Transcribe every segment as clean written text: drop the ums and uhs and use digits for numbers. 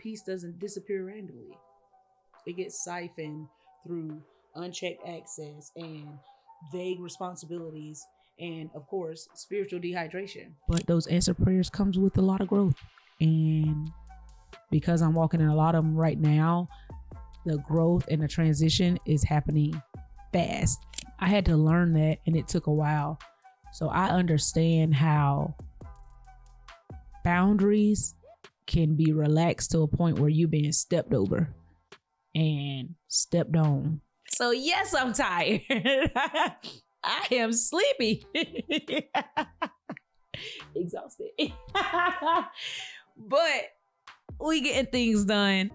peace doesn't disappear randomly. It gets siphoned through unchecked access and vague responsibilities and, of course, spiritual dehydration. But those answered prayers comes with a lot of growth. And because I'm walking in a lot of them right now, the growth and the transition is happening fast. I had to learn that, and it took a while. So I understand how boundaries can be relaxed to a point where you're being stepped over and stepped on. So yes, I'm tired. I am sleepy. Exhausted. But we getting things done.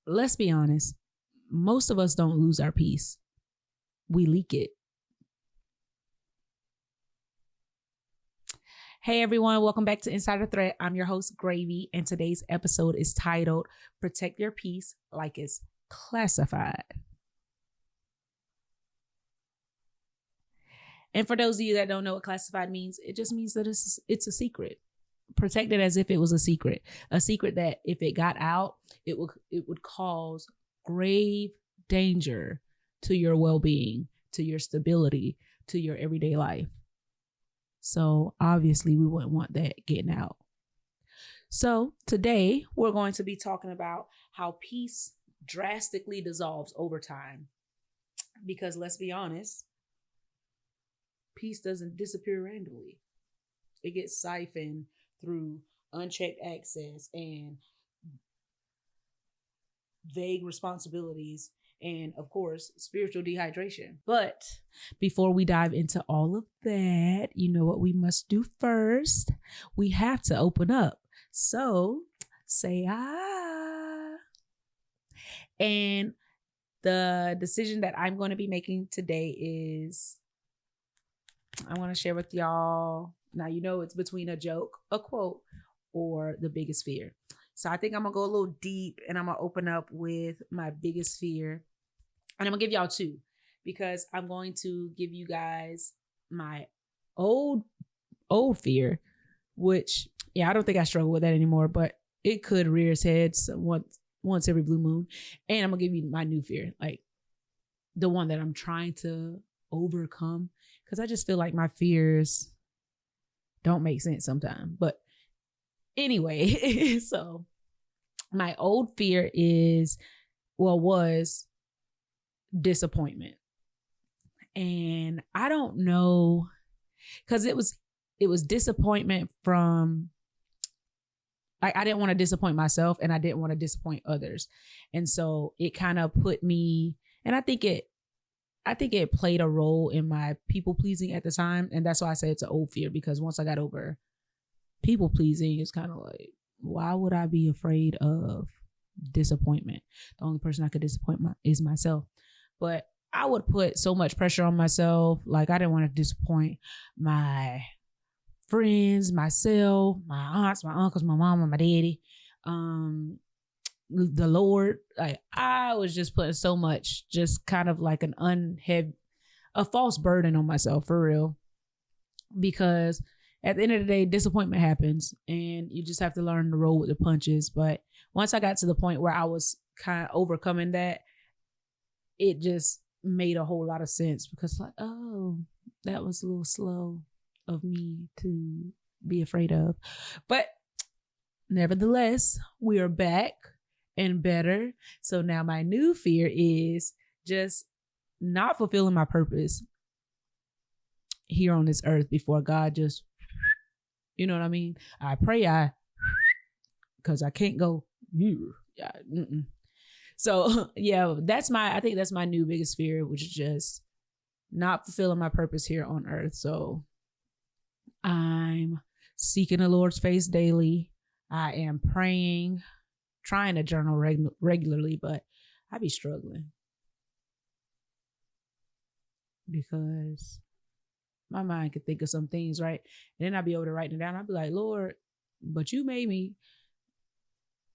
Let's be honest. Most of us don't lose our peace. We leak it. Hey everyone, welcome back to Insider Threat. I'm your host, Graveyyy, and today's episode is titled Protect Your Peace Like It's Classified. And for those of you that don't know what classified means, it just means that it's a secret. Protect it as if it was a secret that if it got out, it would cause grave danger to your well-being, to your stability, to your everyday life. So obviously we wouldn't want that getting out. So today we're going to be talking about how peace drastically dissolves over time. Because let's be honest, peace doesn't disappear randomly. It gets siphoned through unchecked access and vague responsibilities and, of course, spiritual dehydration. But before we dive into all of that, you know what we must do first? We have to open up. So say ah. And the decision that I'm going to be making today is I want to share with y'all. Now, you know, it's between a joke, a quote, or the biggest fear. So I think I'm going to go a little deep and I'm going to open up with my biggest fear. And I'm going to give y'all two because I'm going to give you guys my old fear, which, yeah, I don't think I struggle with that anymore, but it could rear its head once every blue moon. And I'm going to give you my new fear, like the one that I'm trying to overcome, because I just feel like my fears don't make sense sometimes. But anyway, so my old fear was disappointment. And I don't know, because it was disappointment from, I didn't want to disappoint myself and I didn't want to disappoint others. And so it kind of put me, and I think it played a role in my people pleasing at the time. And that's why I say it's an old fear, because once I got over people pleasing, it's kind of like, why would I be afraid of disappointment? The only person I could disappoint is myself. But I would put so much pressure on myself. Like I didn't want to disappoint my friends, myself, my aunts, my uncles, my mama, my daddy, the Lord. Like I was just putting so much, just kind of like a false burden on myself, for real. Because at the end of the day, disappointment happens and you just have to learn to roll with the punches. But once I got to the point where I was kind of overcoming that, it just made a whole lot of sense, because like, oh, that was a little slow of me to be afraid of. But nevertheless, we are back and better. So now my new fear is just not fulfilling my purpose here on this earth before God just, you know what I mean? I pray because I can't go, yeah, So yeah, I think that's my new biggest fear, which is just not fulfilling my purpose here on earth. So I'm seeking the Lord's face daily. I am praying, trying to journal regularly, but I be struggling because my mind could think of some things, right? And then I'd be able to write it down. I'd be like, Lord, but you made me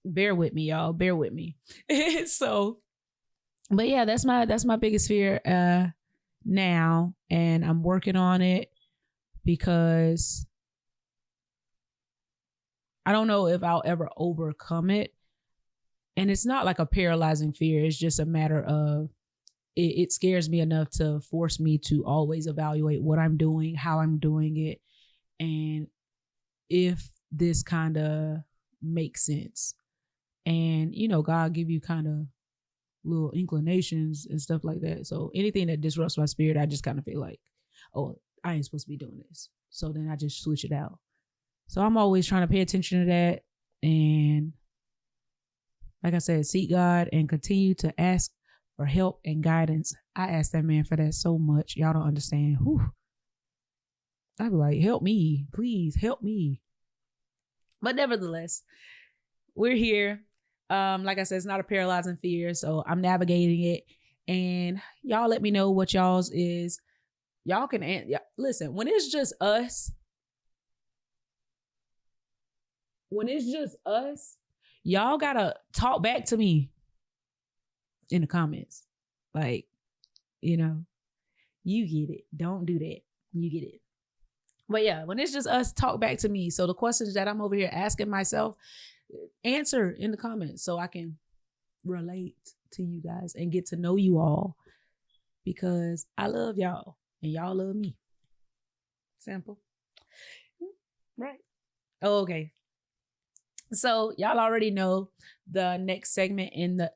Bear with me, y'all. Bear with me. So, but yeah, that's my biggest fear now, and I'm working on it because I don't know if I'll ever overcome it. And it's not like a paralyzing fear. It's just a matter of it scares me enough to force me to always evaluate what I'm doing, how I'm doing it, and if this kind of makes sense. And, God give you kind of little inclinations and stuff like that. So anything that disrupts my spirit, I just kind of feel like, oh, I ain't supposed to be doing this. So then I just switch it out. So I'm always trying to pay attention to that. And like I said, seek God and continue to ask for help and guidance. I ask that man for that so much. Y'all don't understand. Whew. I'd be like, help me, please help me. But nevertheless, we're here. Like I said, it's not a paralyzing fear. So I'm navigating it. And y'all let me know what y'all's is. Y'all can listen, when it's just us, y'all gotta talk back to me in the comments. Like, you get it. Don't do that. You get it. But yeah, when it's just us, talk back to me. So the questions that I'm over here asking myself, answer in the comments so I can relate to you guys and get to know you all, because I love y'all and y'all love me. Simple. Right. Okay. So y'all already know the next segment in the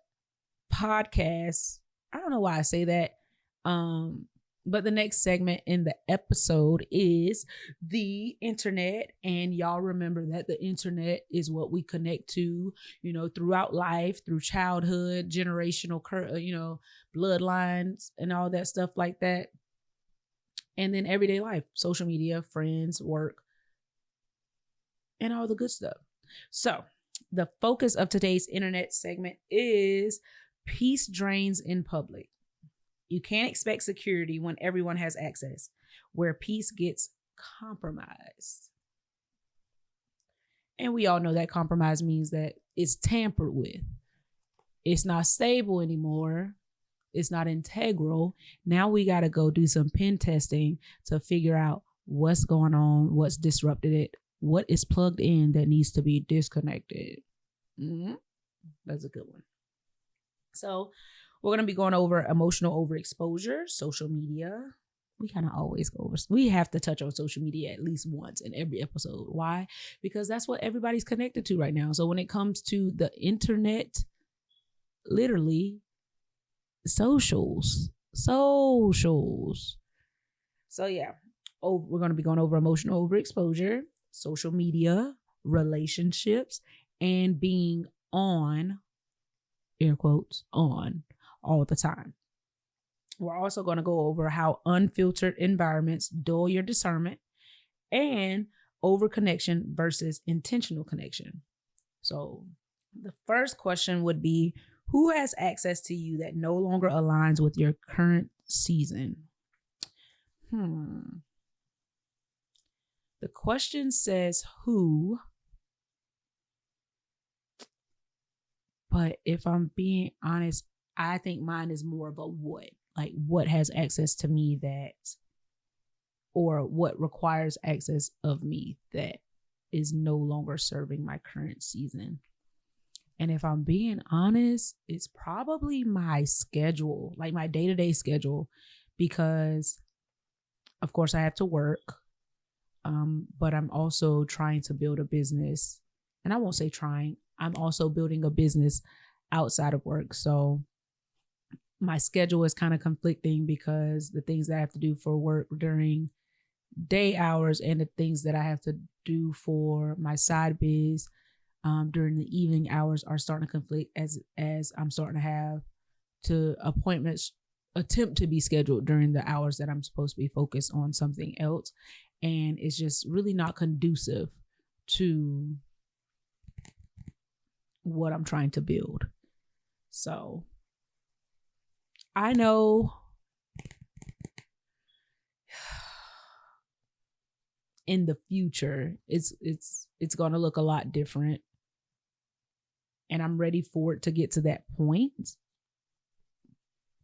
podcast. I don't know why I say that. But the next segment in the episode is the internet. And y'all remember that the internet is what we connect to, throughout life, through childhood, generational, bloodlines and all that stuff like that. And then everyday life, social media, friends, work, and all the good stuff. So the focus of today's internet segment is peace drains in public. You can't expect security when everyone has access, where peace gets compromised. And we all know that compromise means that it's tampered with. It's not stable anymore. It's not integral. Now we got to go do some pen testing to figure out what's going on, what's disrupted it, what is plugged in that needs to be disconnected. That's a good one. So we're going to be going over emotional overexposure, social media. We kind of always go over. We have to touch on social media at least once in every episode. Why? Because that's what everybody's connected to right now. So when it comes to the internet, literally, socials. So yeah, we're going to be going over emotional overexposure, social media, relationships, and being on, air quotes, on all the time. We're also going to go over how unfiltered environments dull your discernment, and overconnection versus intentional connection. So the first question would be, who has access to you that no longer aligns with your current season? The question says who, but if I'm being honest, I think mine is more of a what. Like, what has access to me that, or what requires access of me that is no longer serving my current season. And if I'm being honest, it's probably my schedule, like my day-to-day schedule, because of course I have to work, but I'm also trying to build a business. And I won't say trying, I'm also building a business outside of work. So my schedule is kind of conflicting, because the things that I have to do for work during day hours and the things that I have to do for my side biz during the evening hours are starting to conflict, as I'm starting to have appointments attempt to be scheduled during the hours that I'm supposed to be focused on something else. And it's just really not conducive to what I'm trying to build. So I know in the future it's going to look a lot different. and I'm ready for it to get to that point.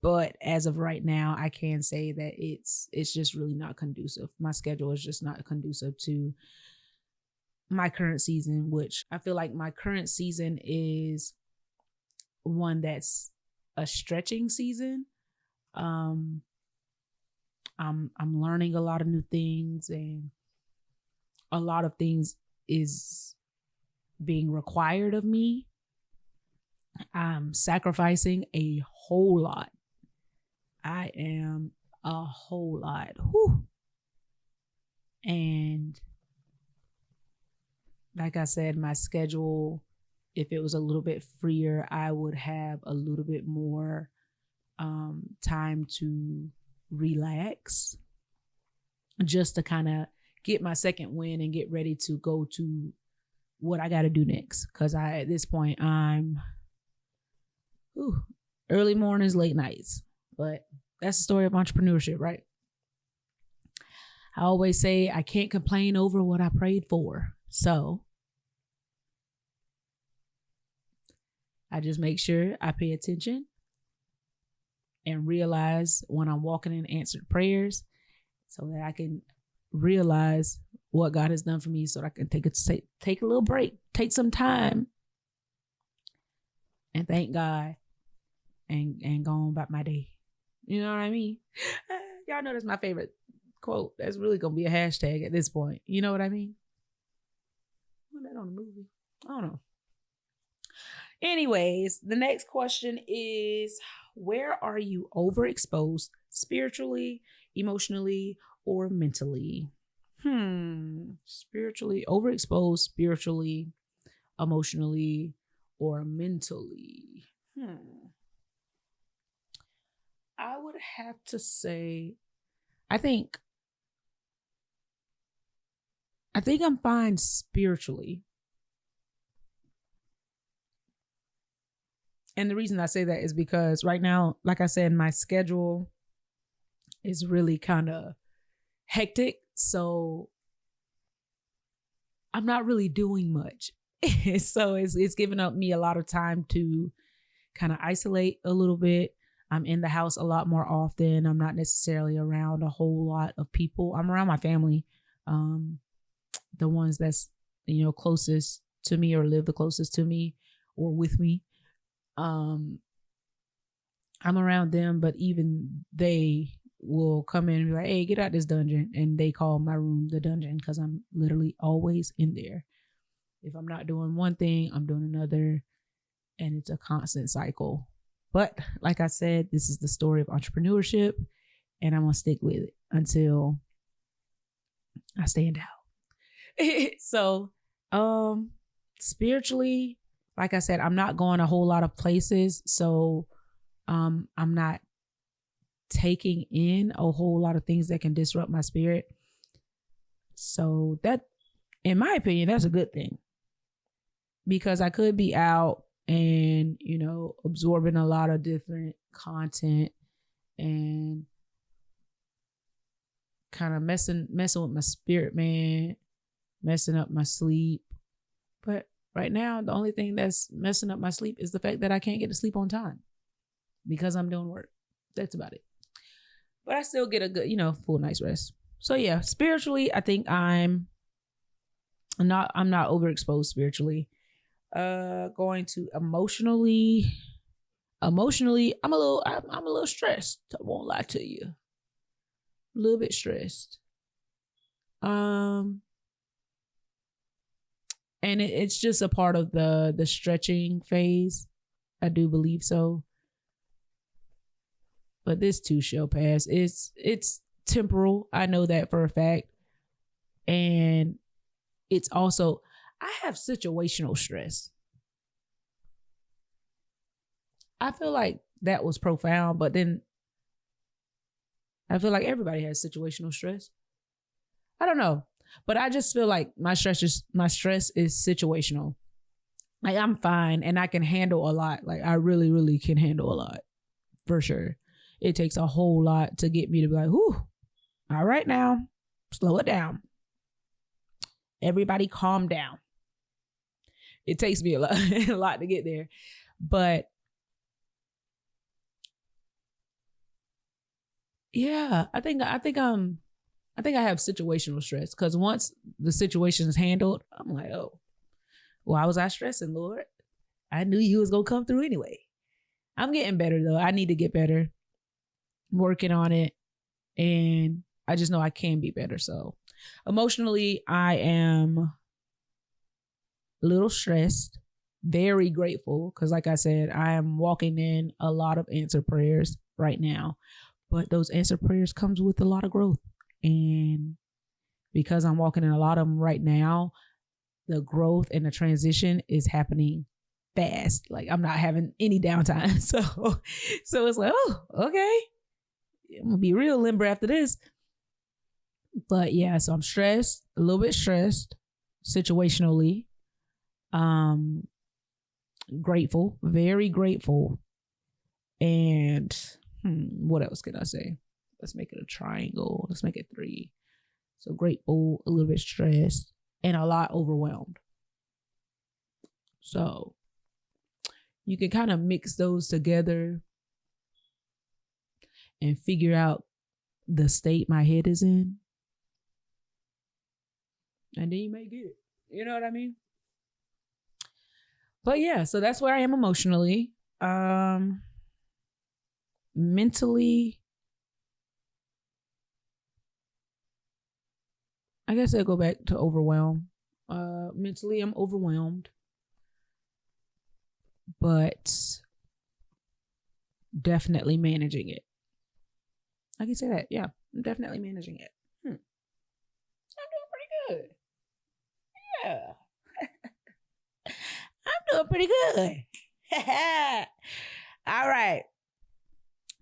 But as of right now, I can say that it's just really not conducive. My schedule is just not conducive to my current season, which I feel like my current season is one that's a stretching season. I'm learning a lot of new things, and a lot of things is being required of me. I'm sacrificing a whole lot. I am a whole lot. Whew. And like I said, my schedule, if it was a little bit freer, I would have a little bit more time to relax, just to kind of get my second win and get ready to go to what I got to do next. Because at this point, I'm early mornings, late nights. But that's the story of entrepreneurship, right? I always say I can't complain over what I prayed for. So I just make sure I pay attention and realize when I'm walking in answered prayers, so that I can realize what God has done for me, so that I can take a little break, take some time, and thank God, and go on about my day. You know what I mean? Y'all know that's my favorite quote. That's really gonna be a hashtag at this point. You know what I mean? Wasn't that on the movie? I don't know. Anyways, the next question is, where are you overexposed spiritually, emotionally, or mentally? Spiritually, overexposed spiritually, emotionally, or mentally? I would have to say, I think I'm fine spiritually. And the reason I say that is because right now, like I said, my schedule is really kind of hectic. So I'm not really doing much. So it's giving up me a lot of time to kind of isolate a little bit. I'm in the house a lot more often. I'm not necessarily around a whole lot of people. I'm around my family, the ones that's, closest to me or live the closest to me or with me. I'm around them, but even they will come in and be like, hey, get out this dungeon. And they call my room the dungeon because I'm literally always in there. If I'm not doing one thing, I'm doing another. And it's a constant cycle. But like I said, this is the story of entrepreneurship, and I'm going to stick with it until I stand out. So, spiritually, like I said, I'm not going a whole lot of places. So, I'm not taking in a whole lot of things that can disrupt my spirit. So that, in my opinion, that's a good thing, because I could be out and, absorbing a lot of different content and kind of messing with my spirit, man, messing up my sleep. But right now, the only thing that's messing up my sleep is the fact that I can't get to sleep on time because I'm doing work. That's about it. But I still get a good, full night's rest. So yeah, spiritually, I think I'm not overexposed spiritually. Going to emotionally, I'm a little stressed. I won't lie to you. A little bit stressed. And it's just a part of the stretching phase. I do believe so. But this too shall pass. It's temporal. I know that for a fact. And it's also, I have situational stress. I feel like that was profound, but then I feel like everybody has situational stress. I don't know, but I just feel like my stress is situational. Like, I'm fine and I can handle a lot. Like, I really, really can handle a lot, for sure. It takes a whole lot to get me to be like, whew, all right now, slow it down. Everybody calm down. it takes me a lot, a lot to get there. But yeah, I think I have situational stress, because once the situation is handled, I'm like, oh, why was I stressing, Lord? I knew you was gonna come through anyway. I'm getting better though. I need to get better. I'm working on it, and I just know I can be better. So emotionally, I am a little stressed, very grateful, because like I said, I am walking in a lot of answered prayers right now. But those answered prayers comes with a lot of growth. And because I'm walking in a lot of them right now, the growth and the transition is happening fast. Like I'm not having any downtime. So it's like, oh, okay. I'm gonna be real limber after this. But yeah, so I'm stressed, a little bit stressed situationally. Grateful, very grateful. And what else can I say? Let's make it a triangle. Let's make it 3. So grateful, a little bit stressed, and a lot overwhelmed. So you can kind of mix those together and figure out the state my head is in. And then you may get it. You know what I mean? But yeah, so that's where I am emotionally. Mentally, I guess I'll go back to overwhelm. Mentally, I'm overwhelmed. But definitely managing it. I can say that. Yeah, I'm definitely managing it. I'm doing pretty good. Yeah. I'm doing pretty good. All right.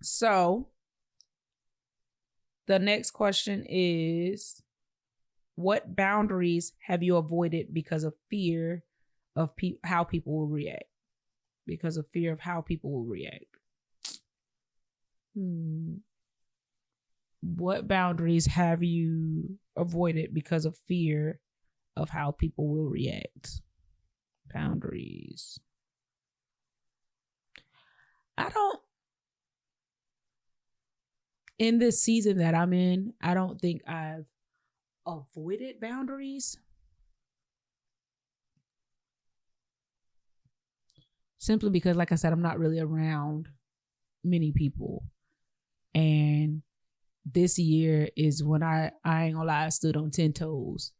So the next question is, what boundaries have you avoided because of fear of how people will react? Because of fear of how people will react. What boundaries have you avoided because of fear of how people will react? Boundaries. In this season that I'm in, I don't think I've avoided boundaries. Simply because, like I said, I'm not really around many people. And this year is when I ain't gonna lie, I stood on 10 toes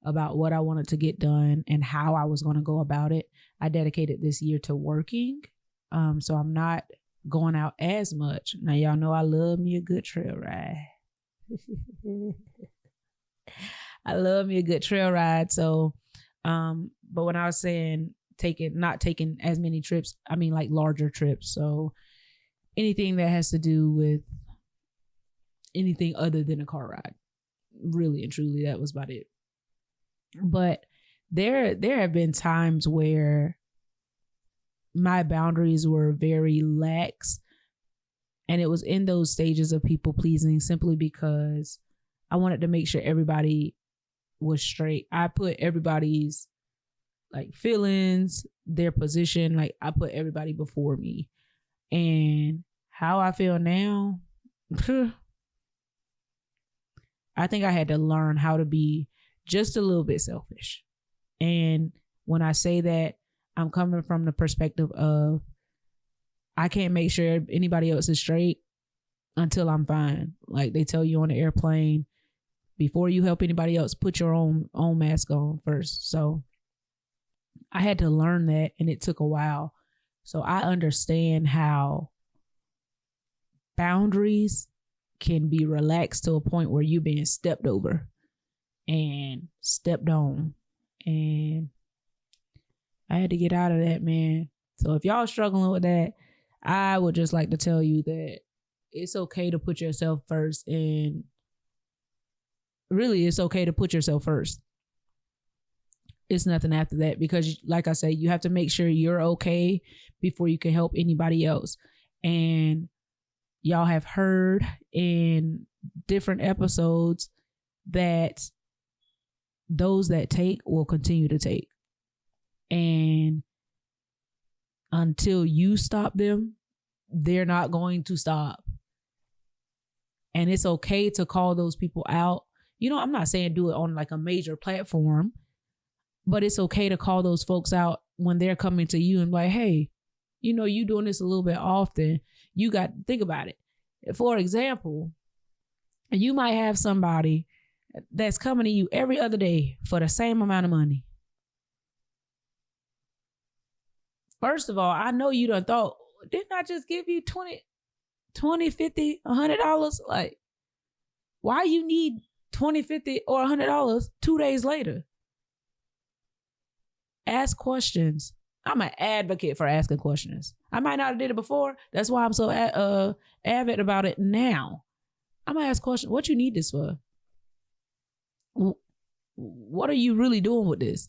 about what I wanted to get done and how I was going to go about it. I dedicated this year to working. So I'm not going out as much. Now, y'all know I love me a good trail ride. I love me a good trail ride. So, but when I was saying not taking as many trips, I mean like larger trips. So anything that has to do with anything other than a car ride, really and truly, that was about it. But there have been times where my boundaries were very lax, and it was in those stages of people pleasing simply because I wanted to make sure everybody was straight. I put everybody's like feelings, their position, like I put everybody before me. And how I feel now, I think I had to learn how to be just a little bit selfish. And when I say that, I'm coming from the perspective of I can't make sure anybody else is straight until I'm fine. Like they tell you on the airplane, before you help anybody else, put your own mask on first. So I had to learn that, and it took a while. So I understand how boundaries can be relaxed to a point where you're being stepped over and stepped on. And I had to get out of that, man. So if y'all struggling with that, I would just like to tell you that it's okay to put yourself first. And really, it's okay to put yourself first. It's nothing after that, because like I say, you have to make sure you're okay before you can help anybody else. And y'all have heard in different episodes that those that take will continue to take. And until you stop them, they're not going to stop. And it's okay to call those people out. You know, I'm not saying do it on like a major platform, but it's okay to call those folks out when they're coming to you and like, hey, you know, you doing this a little bit often. You got to think about it. For example, you might have somebody that's coming to you every other day for the same amount of money. First of all, I know you done thought, didn't I just give you $20, $50, $100? Like, why you need $20, $50, or $100 2 days later? Ask questions. I'm an advocate for asking questions. I might not have did it before. That's why I'm so avid about it now. I'm gonna ask questions. What you need this for? What are you really doing with this?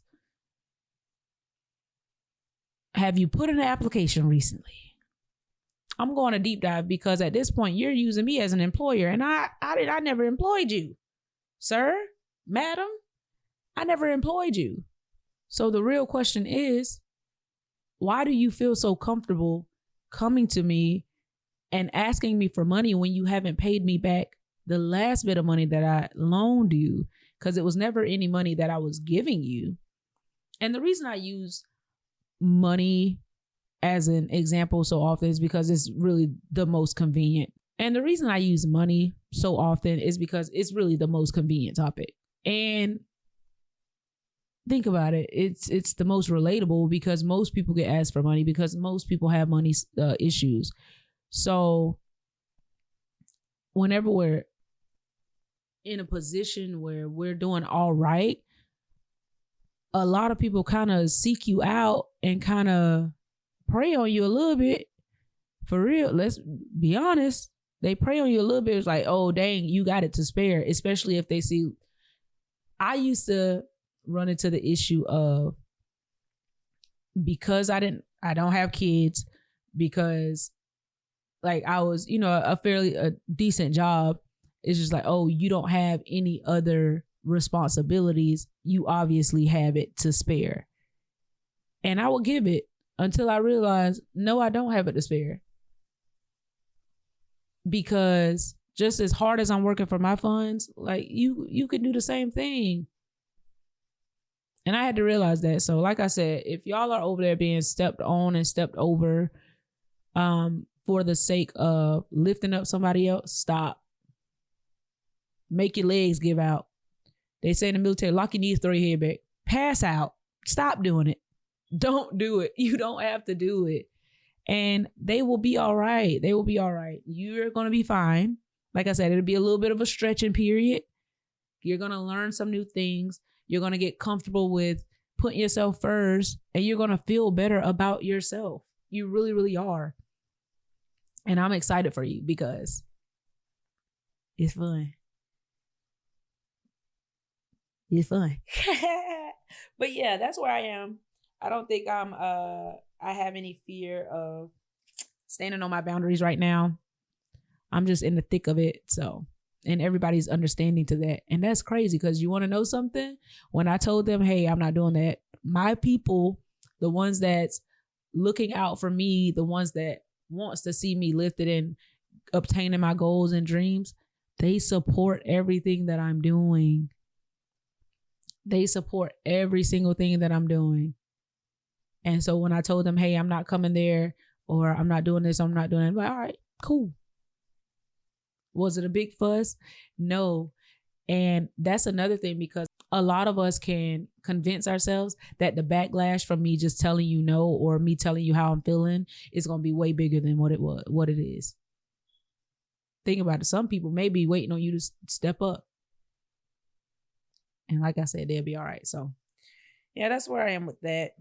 Have you put in an application recently? I'm going to deep dive because at this point you're using me as an employer, and I never employed you, sir, madam. I never employed you. So the real question is, why do you feel so comfortable coming to me and asking me for money when you haven't paid me back the last bit of money that I loaned you? Because it was never any money that I was giving you. And the reason I use money as an example so often is because it's really the most convenient. And the reason I use money so often is because it's really the most convenient topic. And think about it. It's the most relatable because most people get asked for money because most people have money issues. So whenever we're in a position where we're doing all right, a lot of people kind of seek you out and kind of prey on you a little bit. For real, let's be honest. They prey on you a little bit. It's like, oh, dang, you got it to spare, especially if they see. I used to run into the issue of, because I don't have kids, because like I was, you know, a decent job. It's just like, oh, you don't have any other responsibilities. You obviously have it to spare. And I will give it until I realize, no, I don't have it to spare. Because just as hard as I'm working for my funds, like you could do the same thing. And I had to realize that. So like I said, if y'all are over there being stepped on and stepped over for the sake of lifting up somebody else, stop. Make your legs give out. They say in the military, lock your knees, throw your head back. Pass out. Stop doing it. Don't do it. You don't have to do it. And they will be all right. They will be all right. You're going to be fine. Like I said, it'll be a little bit of a stretching period. You're going to learn some new things. You're going to get comfortable with putting yourself first, and you're going to feel better about yourself. You really, really are. And I'm excited for you because it's fun. It's fun. But yeah, that's where I am. I don't think I have any fear of standing on my boundaries right now. I'm just in the thick of it. So, and everybody's understanding to that. And that's crazy because you want to know something? When I told them, hey, I'm not doing that, my people, the ones that's looking out for me, the ones that wants to see me lifted and obtaining my goals and dreams, they support everything that I'm doing. They support every single thing that I'm doing. And so when I told them, hey, I'm not coming there, or I'm not doing this, I'm not doing it, I'm like, all right, cool. Was it a big fuss? No. And that's another thing, because a lot of us can convince ourselves that the backlash from me just telling you no, or me telling you how I'm feeling, is going to be way bigger than what it is. Think about it. Some people may be waiting on you to step up. And like I said, they'll be all right. So yeah, that's where I am with that.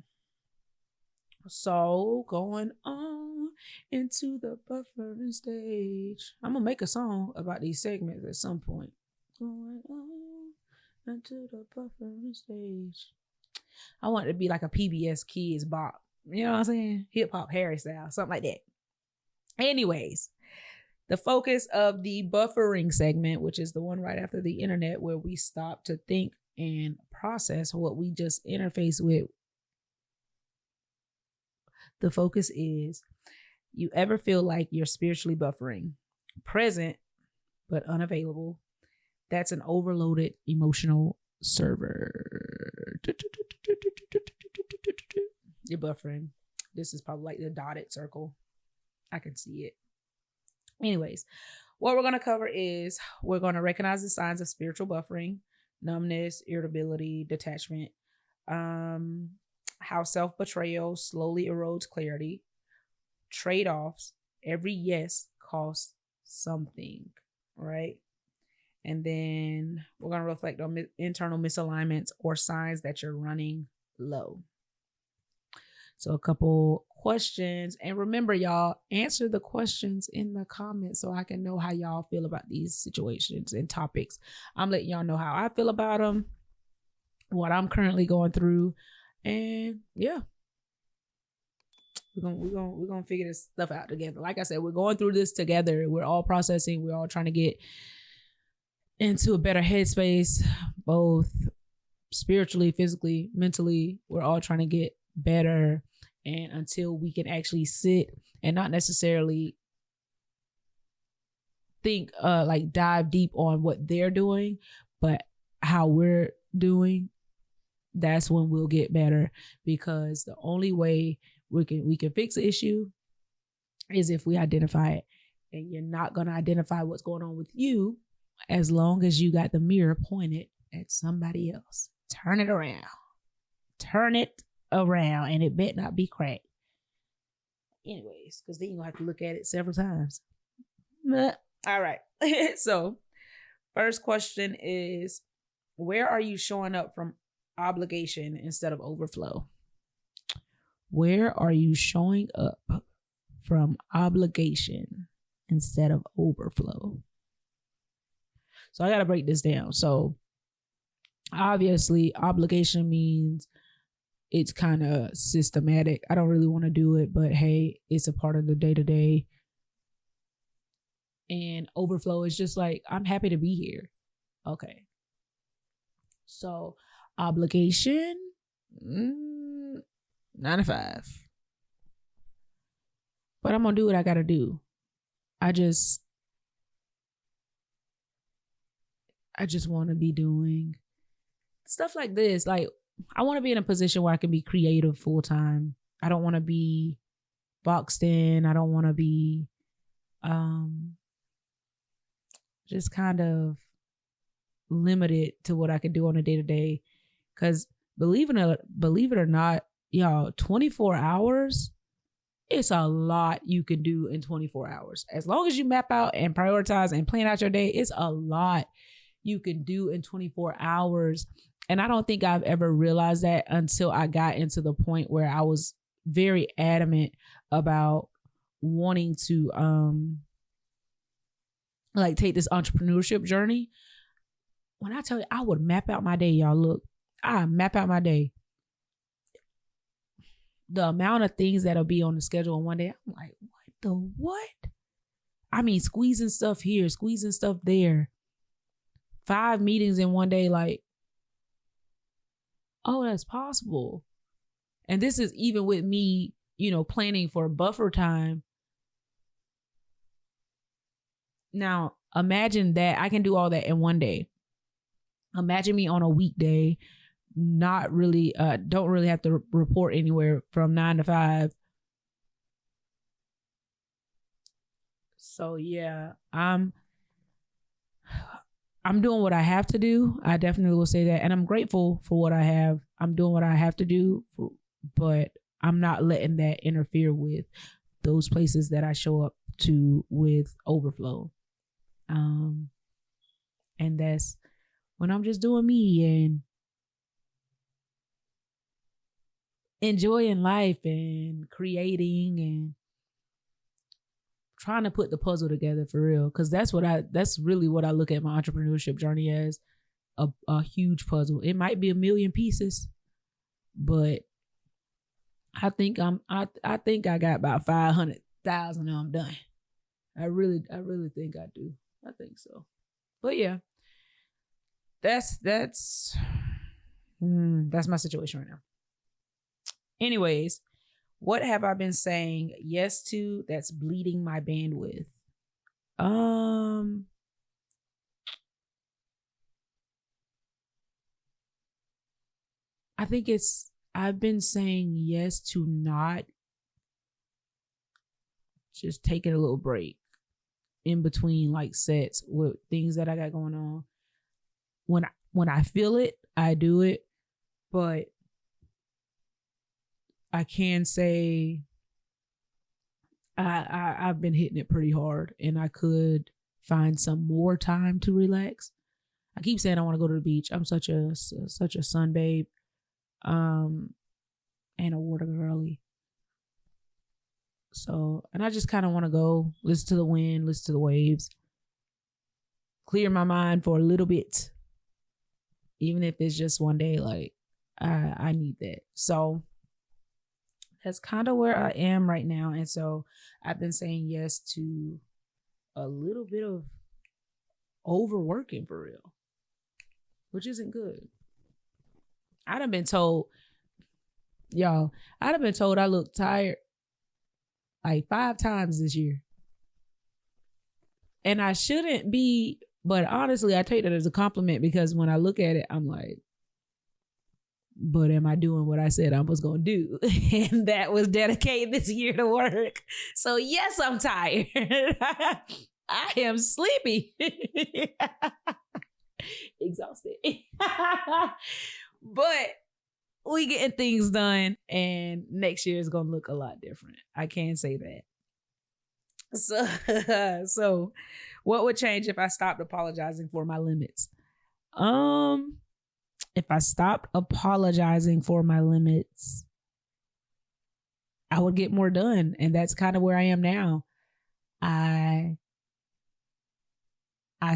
So going on into the buffering stage. I'm going to make a song about these segments at some point. Going on into the buffering stage. I want it to be like a PBS Kids bop. You know what I'm saying? Hip hop Harry style, something like that. Anyways, the focus of the buffering segment, which is the one right after the internet, where we stop to think and process what we just interface with, The focus is, you ever feel like you're spiritually buffering, present but unavailable? That's an overloaded emotional server. You're buffering. This is probably like the dotted circle. I can see it. Anyways, what we're going to cover is, we're going to recognize the signs of spiritual buffering: numbness, irritability, detachment, how self-betrayal slowly erodes clarity, trade-offs. Every yes costs something, right? And then we're going to reflect on internal misalignments or signs that you're running low. So a couple questions. And remember, y'all, answer the questions in the comments so I can know how y'all feel about these situations and topics. I'm letting y'all know how I feel about them, what I'm currently going through. And yeah, we're gonna figure this stuff out together. Like I said, we're going through this together. We're all processing. We're all trying to get into a better headspace, both spiritually, physically, mentally. We're all trying to get better. And until we can actually sit and not necessarily think, like dive deep on what they're doing, but how we're doing, that's when we'll get better. Because the only way we can fix the issue is if we identify it. And you're not going to identify what's going on with you as long as you got the mirror pointed at somebody else. Turn it around. Turn it around, and it better not be cracked. Anyways, because then you're going to have to look at it several times. All right. So, first question is, where are you showing up from obligation instead of overflow? Where are you showing up from obligation instead of overflow? So I got to break this down. So obviously, obligation means it's kind of systematic. I don't really want to do it, but hey, it's a part of the day-to-day. And overflow is just like, I'm happy to be here. Okay. So obligation, 9 to 5. But I'm going to do what I got to do. I just want to be doing stuff like this. Like, I want to be in a position where I can be creative full time. I don't want to be boxed in. I don't want to be just kind of limited to what I can do on a day to day. Because believe it or not, y'all, 24 hours, it's a lot you can do in 24 hours. As long as you map out and prioritize and plan out your day, it's a lot you can do in 24 hours. And I don't think I've ever realized that until I got into the point where I was very adamant about wanting to like take this entrepreneurship journey. When I tell you, I would map out my day, y'all. Look, I map out my day. The amount of things that'll be on the schedule in one day, I'm like, what? I mean, squeezing stuff here, squeezing stuff there. 5 meetings in one day, like, oh, that's possible. And this is even with me, planning for buffer time. Now, imagine that I can do all that in one day. Imagine me on a weekday, not really, don't really have to report anywhere from 9 to 5. So yeah, I'm doing what I have to do. I definitely will say that. And I'm grateful for what I have. I'm doing what I have to do, but I'm not letting that interfere with those places that I show up to with overflow. And that's when I'm just doing me and enjoying life and creating and trying to put the puzzle together for real. Cause that's really what I look at my entrepreneurship journey as, a huge puzzle. It might be 1 million pieces, but I think I got about 500,000 and I'm done. I really think I do. I think so. But yeah, that's my situation right now. Anyways, What have I been saying yes to that's bleeding my bandwidth? I think I've been saying yes to not just taking a little break in between like sets with things that I got going on. When I feel it, I do it, but I can say I've been hitting it pretty hard, and I could find some more time to relax. I keep saying I want to go to the beach. I'm such a sun babe, and a water girly. So, and I just kind of want to go listen to the wind, listen to the waves, clear my mind for a little bit, even if it's just one day. Like I need that. So that's kind of where I am right now. And so I've been saying yes to a little bit of overworking for real, which isn't good. I done been told I look tired like 5 times this year. And I shouldn't be, but honestly, I take that as a compliment, because when I look at it, I'm like, but am I doing what I said I was going to do? And that was dedicate this year to work. So yes, I'm tired. I am sleepy. Exhausted. But we getting things done, and next year is going to look a lot different. I can say that. So what would change if I stopped apologizing for my limits? If I stopped apologizing for my limits, I would get more done. And that's kind of where I am now. I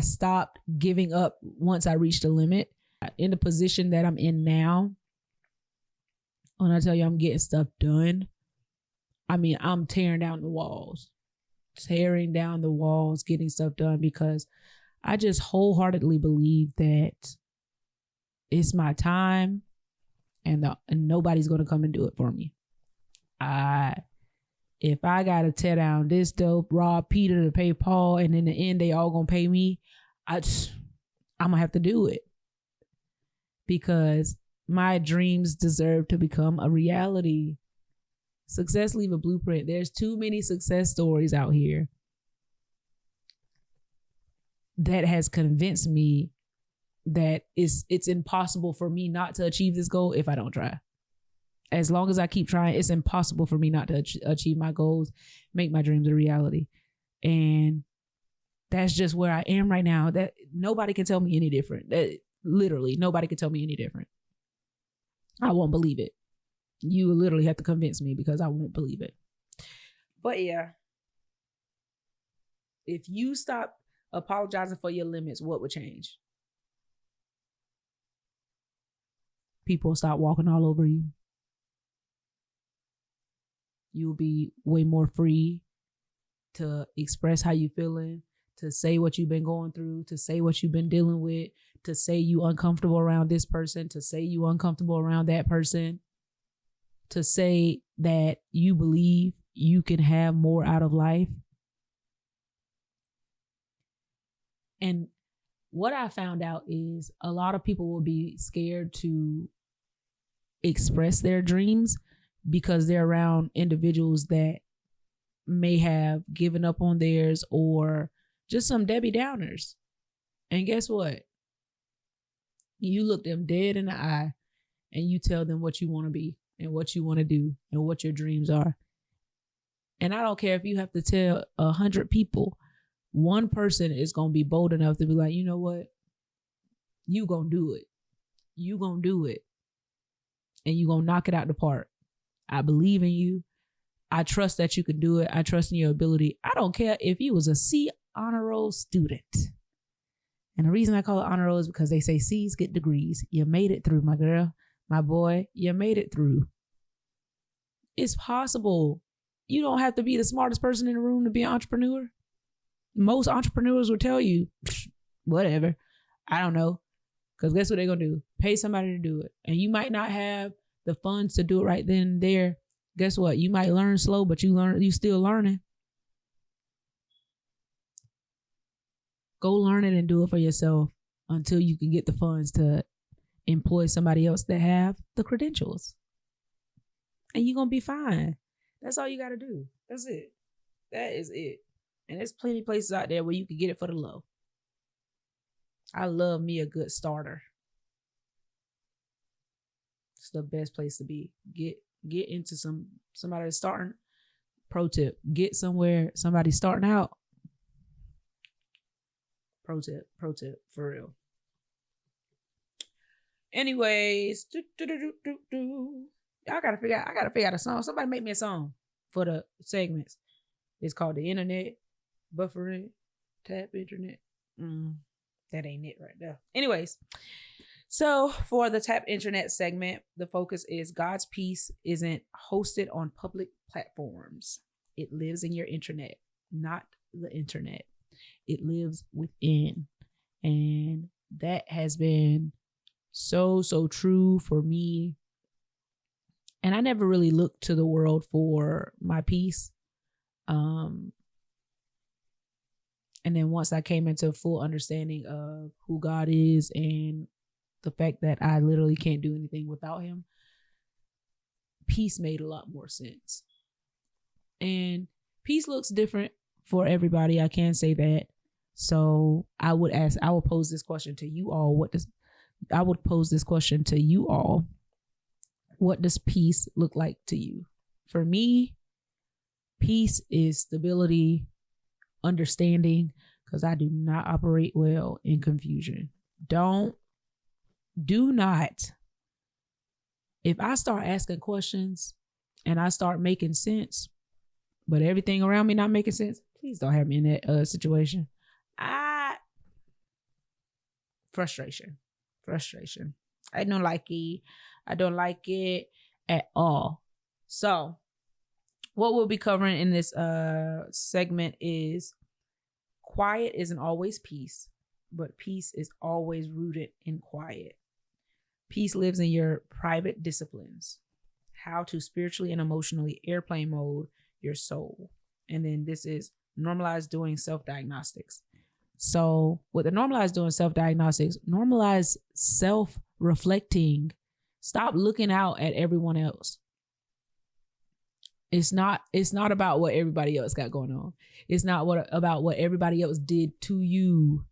stopped giving up once I reached a limit. In the position that I'm in now, when I tell you I'm getting stuff done, I mean, I'm tearing down the walls, getting stuff done, because I just wholeheartedly believe that it's my time, and nobody's going to come and do it for me. If I got to tear down this dope, rob Peter to pay Paul, and in the end, they all going to pay me, I'm going to have to do it, because my dreams deserve to become a reality. Success leave a blueprint. There's too many success stories out here that has convinced me that it's impossible for me not to achieve this goal if I don't try. As long as I keep trying, it's impossible for me not to achieve my goals, make my dreams a reality. And that's just where I am right now. That nobody can tell me any different. That literally nobody can tell me any different. I won't believe it. You literally have to convince me, because I won't believe it. But yeah, if you stop apologizing for your limits, what would change? People stop walking all over you. You'll be way more free to express how you're feeling, to say what you've been going through, to say what you've been dealing with, to say you uncomfortable around this person, to say you uncomfortable around that person, to say that you believe you can have more out of life. And what I found out is a lot of people will be scared to express their dreams because they're around individuals that may have given up on theirs, or just some Debbie Downers. And guess what? You look them dead in the eye and you tell them what you want to be and what you want to do and what your dreams are. And I don't care if you have to tell 100 people, one person is going to be bold enough to be like, you know what? You going to do it. You going to do it. And you going to knock it out the park. I believe in you. I trust that you can do it. I trust in your ability. I don't care if you was a C honor roll student. And the reason I call it honor roll is because they say C's get degrees. You made it through, my girl, my boy. You made it through. It's possible. You don't have to be the smartest person in the room to be an entrepreneur. Most entrepreneurs will tell you, whatever. I don't know. Because guess what they're going to do? Pay somebody to do it. And you might not have the funds to do it right then and there. guess what? You might learn slow, but you still learning. Go learn it and do it for yourself until you can get the funds to employ somebody else that have the credentials. And you're going to be fine. That's all you got to do. That's it. That is it. And there's plenty of places out there where you can get it for the low. I love me a good starter. It's the best place to be. Get into somebody that's starting. Pro tip. Get somewhere somebody's starting out. Pro tip, for real. Anyways, I gotta figure out a song. Somebody make me a song for the segments. It's called The Internet, Buffering, Tap Internet. That ain't it right there. Anyways, so for the Tap Internet segment, the focus is God's peace isn't hosted on public platforms. It lives in your internet, not the internet. It lives within. And that has been so true for me. And I never really looked to the world for my peace. And then once I came into full understanding of who God is and the fact that I literally can't do anything without him, peace made a lot more sense. And peace looks different for everybody. I can say that. So I would pose this question to you all. What does peace look like to you? For me, peace is stability, understanding, because I do not operate well in confusion. Do not. If I start asking questions and I start making sense, but everything around me not making sense, please don't have me in that situation. Frustration. I don't like it at all. So what we'll be covering in this segment is quiet isn't always peace, but peace is always rooted in quiet. Peace lives in your private disciplines, how to spiritually and emotionally airplane mode your soul. And then this is normalize doing self-diagnostics. So with the normalize doing self-diagnostics, normalize self-reflecting. Stop looking out at everyone else. It's not about what everybody else got going on. It's not about what everybody else did to you.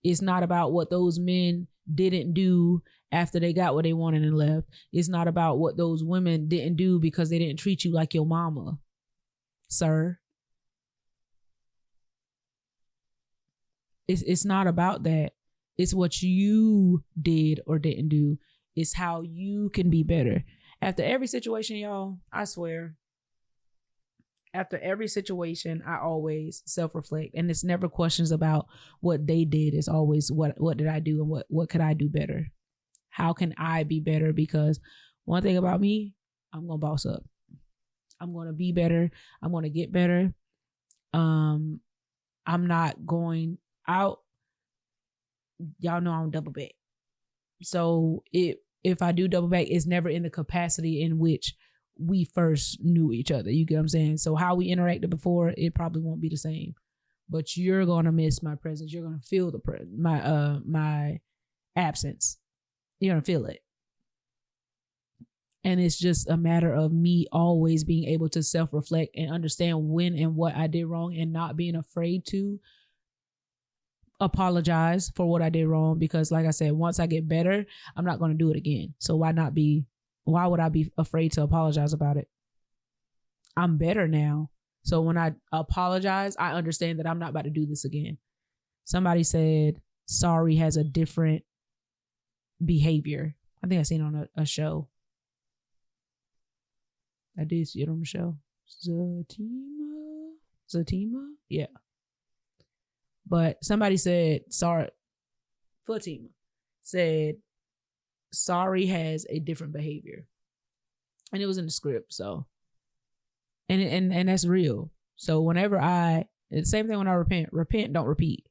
It's not about what those men didn't do after they got what they wanted and left. It's not about what those women didn't do because they didn't treat you like your mama, sir. It's not about that. It's what you did or didn't do. It's how you can be better. After every situation, y'all, I swear, after every situation, I always self-reflect. And it's never questions about what they did. It's always what did I do and what could I do better? How can I be better? Because one thing about me, I'm going to boss up. I'm going to be better. I'm going to get better. I'm not going out. Y'all know I'm double back. So if I do double back, it's never in the capacity in which we first knew each other. You get what I'm saying? So how we interacted before, it probably won't be the same. But you're gonna miss my presence. You're gonna feel my absence. You're gonna feel it. And it's just a matter of me always being able to self-reflect and understand when and what I did wrong and not being afraid to apologize for what I did wrong, because like I said, once I get better, I'm not going to do it again. So why would I be afraid to apologize about it? I'm better now. So when I apologize, I understand that I'm not about to do this again. Somebody said sorry has a different behavior. I think I seen it on a show. I did see it on the show. Zatima? Yeah. But somebody said, Fatima said, sorry has a different behavior. And it was in the script, so. And that's real. So whenever the same thing when I repent, don't repeat.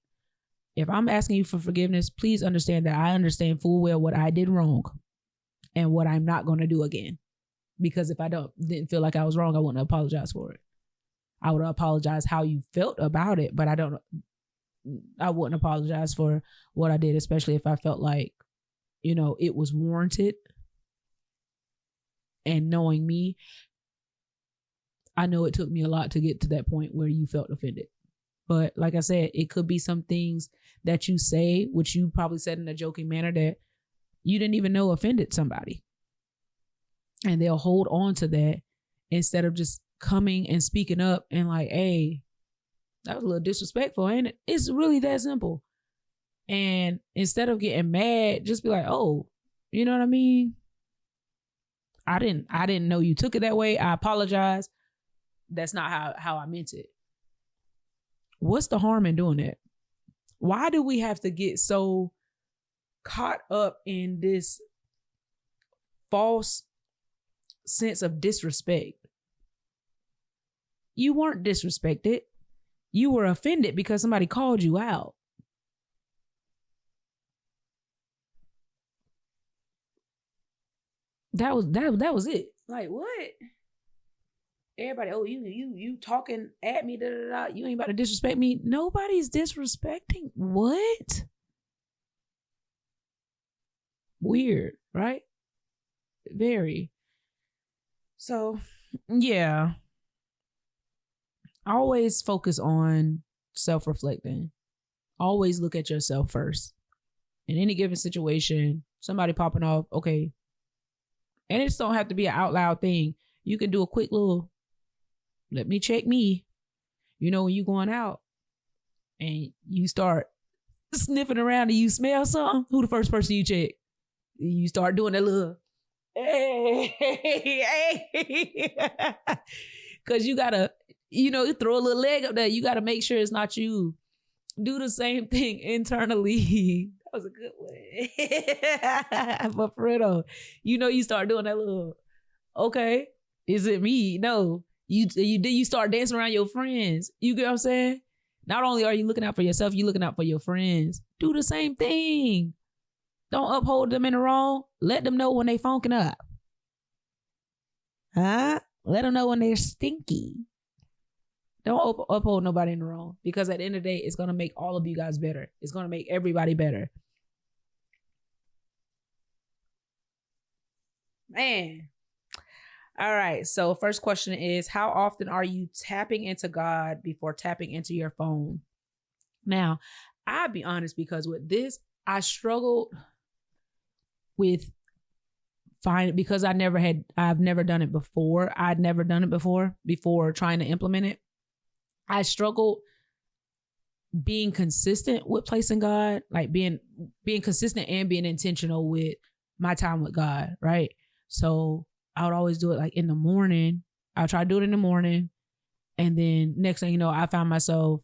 If I'm asking you for forgiveness, please understand that I understand full well what I did wrong and what I'm not going to do again. Because if I didn't feel like I was wrong, I wouldn't apologize for it. I would apologize how you felt about it, but I wouldn't apologize for what I did, especially if I felt like, it was warranted. And knowing me, I know it took me a lot to get to that point where you felt offended. But like I said, it could be some things that you say, which you probably said in a joking manner, that you didn't even know offended somebody. And they'll hold on to that instead of just coming and speaking up and like, hey, that was a little disrespectful, ain't it? It's really that simple. And instead of getting mad, just be like, oh, you know what I mean? I didn't know you took it that way. I apologize. That's not how I meant it. What's the harm in doing that? Why do we have to get so caught up in this false sense of disrespect? You weren't disrespected. You were offended because somebody called you out. That was it. Like, what? Everybody, oh, you talking at me, da, da, da. You ain't about to disrespect me. Nobody's disrespecting. What? Weird, right? Very. So, yeah. Always focus on self-reflecting. Always look at yourself first. In any given situation, somebody popping off, okay. And it just don't have to be an out loud thing. You can do a quick little, let me check me. When you going out and you start sniffing around and you smell something, who the first person you check? You start doing that little, hey. Because you got to, you throw a little leg up there. You got to make sure it's not you. Do the same thing internally. That was a good one. But for real though, you start doing that little, okay, is it me? No. You start dancing around your friends. You get what I'm saying? Not only are you looking out for yourself, you're looking out for your friends. Do the same thing. Don't uphold them in the wrong. Let them know when they funking up. Huh? Let them know when they're stinky. Don't uphold nobody in the wrong, because at the end of the day, it's going to make all of you guys better. It's going to make everybody better. Man. All right. So first question is, how often are you tapping into God before tapping into your phone? Now, I'll be honest, because with this, I struggled with because I've never done it before. I'd never done it before trying to implement it. I struggled being consistent with placing God, like being consistent and being intentional with my time with God, right? So I would always do it like in the morning. I'll try to do it in the morning. And then next thing you know, I found myself,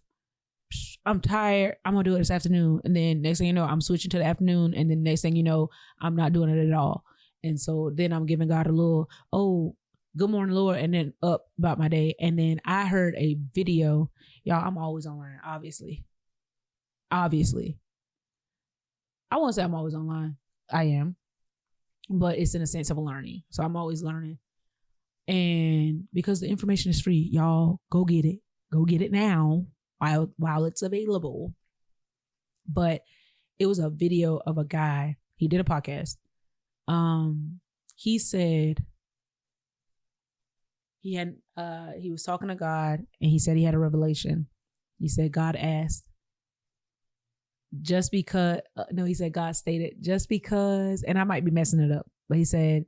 I'm tired, I'm going to do it this afternoon. And then next thing you know, I'm switching to the afternoon. And then next thing you know, I'm not doing it at all. And so then I'm giving God a little, oh, good morning, Lord, and then up about my day. And then I heard a video. Y'all, I'm always online, obviously. I won't say I'm always online. I am. But it's in a sense of learning. So I'm always learning. And because the information is free, y'all, go get it. Go get it now while it's available. But it was a video of a guy. He did a podcast. He said he was talking to God, and he said he had a revelation. He said God asked, God stated, just because, and I might be messing it up, but he said,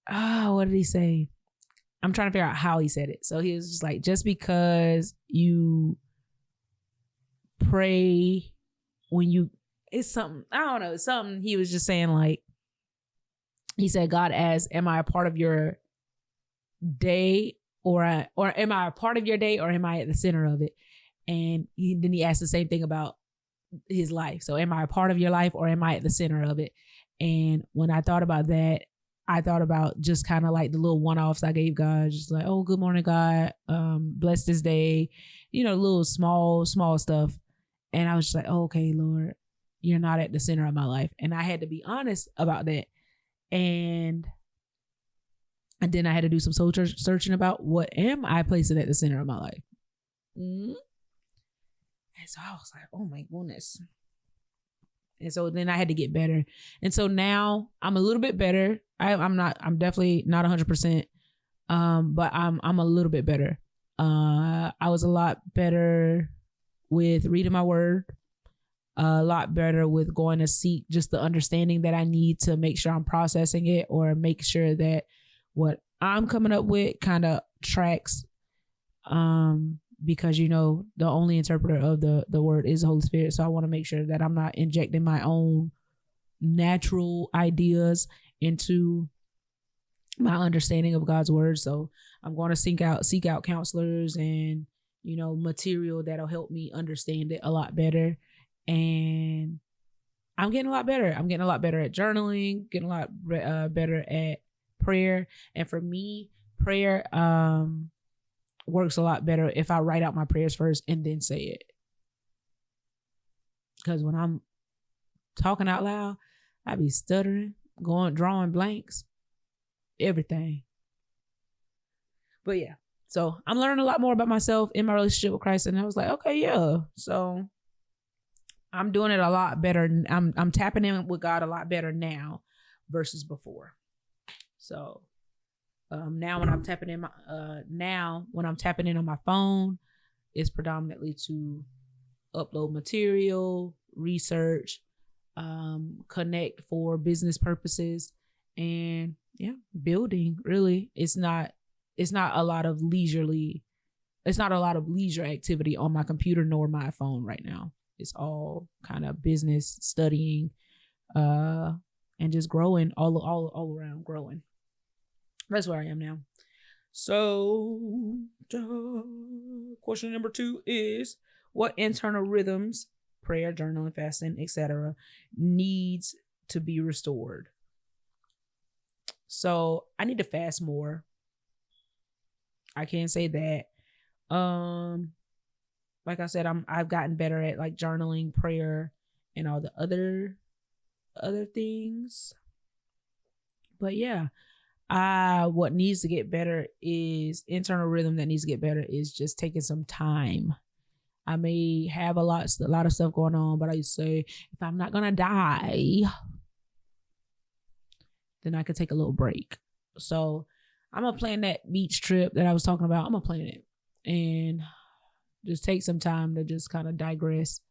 what did he say? I'm trying to figure out how he said it. So he was just like, just because you pray when it's something, I don't know, something he was just saying, like, he said, God asked, am I a part of your day or am I a part of your day, or am I at the center of it? And then he asked the same thing about his life. So am I a part of your life, or am I at the center of it? And when I thought about that, I thought about just kind of like the little one-offs I gave God, just like, oh, good morning, God. Bless this day, little small stuff. And I was just like, oh, okay, Lord. you're not at the center of my life. And I had to be honest about that. And then I had to do some soul searching about what am I placing at the center of my life. Mm-hmm. And so I was like, oh my goodness. And so then I had to get better. And so now I'm a little bit better. I'm definitely not 100%. But I'm a little bit better. I was a lot better with reading my word, a lot better with going to seek just the understanding that I need to make sure I'm processing it, or make sure that what I'm coming up with kind of tracks. Because, the only interpreter of the word is the Holy Spirit. So I want to make sure that I'm not injecting my own natural ideas into my understanding of God's word. So I'm going to seek out counselors and, material that'll help me understand it a lot better. And I'm getting a lot better. I'm getting a lot better at journaling, getting a lot better at prayer. And for me, prayer, works a lot better if I write out my prayers first and then say it. Because when I'm talking out loud, I be stuttering, drawing blanks, everything. But yeah, so I'm learning a lot more about myself in my relationship with Christ. And I was like, okay, yeah. So I'm doing it a lot better. I'm tapping in with God a lot better now versus before. So now when I'm tapping in on my phone, it's predominantly to upload material, research, connect for business purposes, and building. Really, it's not a lot of leisure activity on my computer nor my phone right now. It's all kind of business, studying, and just growing all around growing. That's where I am now. So, question number 2 is, what internal rhythms, prayer, journaling, fasting, etc., needs to be restored? So, I need to fast more. I can't say that. Like I said, I've gotten better at like journaling, prayer, and all the other things. But yeah. What needs to get better is internal rhythm that needs to get better is just taking some time. I may have a lot of stuff going on, but I used to say, if I'm not gonna die, then I could take a little break. So I'm gonna plan that beach trip that I was talking about. I'm gonna plan it and just take some time to just kind of digress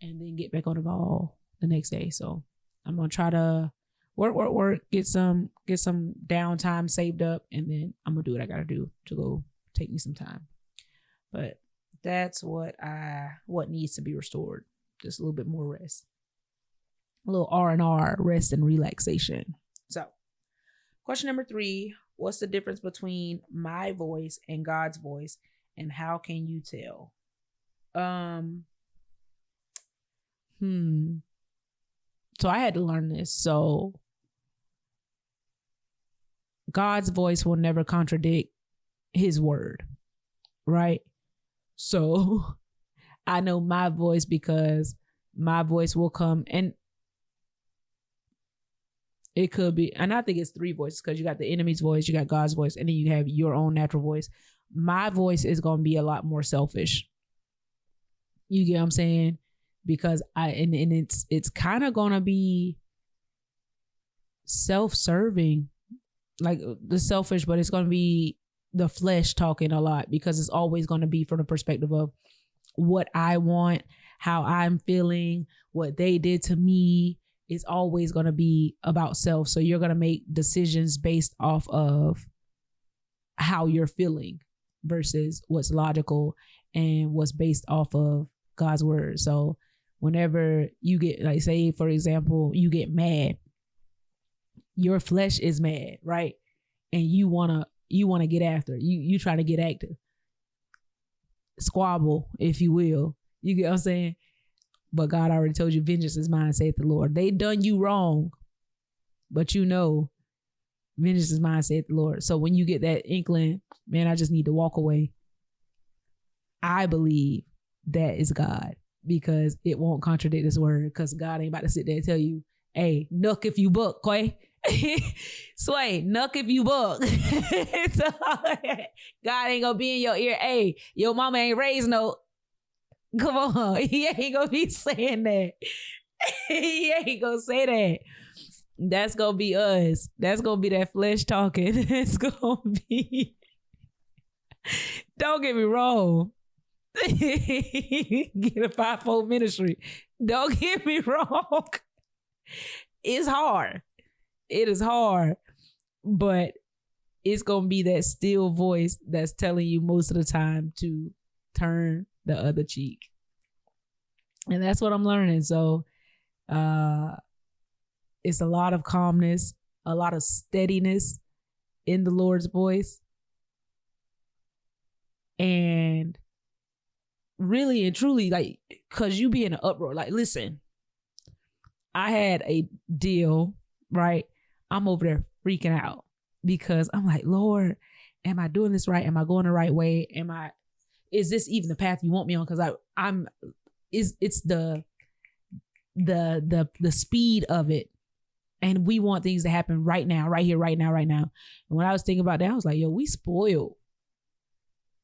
and then get back on the ball the next day. So I'm gonna try to work, get some downtime saved up, and then I'm gonna do what I gotta do to go take me some time. But that's what needs to be restored. Just a little bit more rest, a little R&R, rest and relaxation. So question number 3, what's the difference between my voice and God's voice, and how can you tell? So I had to learn this. So God's voice will never contradict his word, right? So I know my voice because my voice will come, and it could be, and I think it's 3 voices, because you got the enemy's voice, you got God's voice, and then you have your own natural voice. My voice is going to be a lot more selfish. You get what I'm saying? Because it's kind of going to be self-serving, like the selfish, but it's going to be the flesh talking a lot, because it's always going to be from the perspective of what I want, how I'm feeling, what they did to me. It's always going to be about self. So you're going to make decisions based off of how you're feeling versus what's logical and what's based off of God's word. So whenever you get, like, say, for example, you get mad, your flesh is mad, right? And you want to get after, you try to get active, squabble, if you will. You get what I'm saying? But God already told you, vengeance is mine, saith the Lord. They done you wrong, but vengeance is mine, saith the Lord. So when you get that inkling, man, I just need to walk away, I believe that is God. because it won't contradict this word, because God ain't about to sit there and tell you, hey, nuck if you buck, Quay. Sway, nuck if you buck. So, God ain't gonna be in your ear, hey, your mama ain't raised no. Come on, he ain't gonna be saying that. He ain't gonna say that. That's gonna be us. That's gonna be that flesh talking. It's gonna be. Don't get me wrong. Get a 5-fold ministry. Don't get me wrong. It's hard. It is hard, but it's gonna be that still voice that's telling you most of the time to turn the other cheek. And that's what I'm learning. So it's a lot of calmness, a lot of steadiness in the Lord's voice. And really and truly, like, cause you be in an uproar. Like, listen, I had a deal, right? I'm over there freaking out because I'm like, Lord, am I doing this right? Am I going the right way? Is this even the path you want me on? Cause it's the speed of it. And we want things to happen right now, right here, right now, right now. And when I was thinking about that, I was like, yo, we spoiled.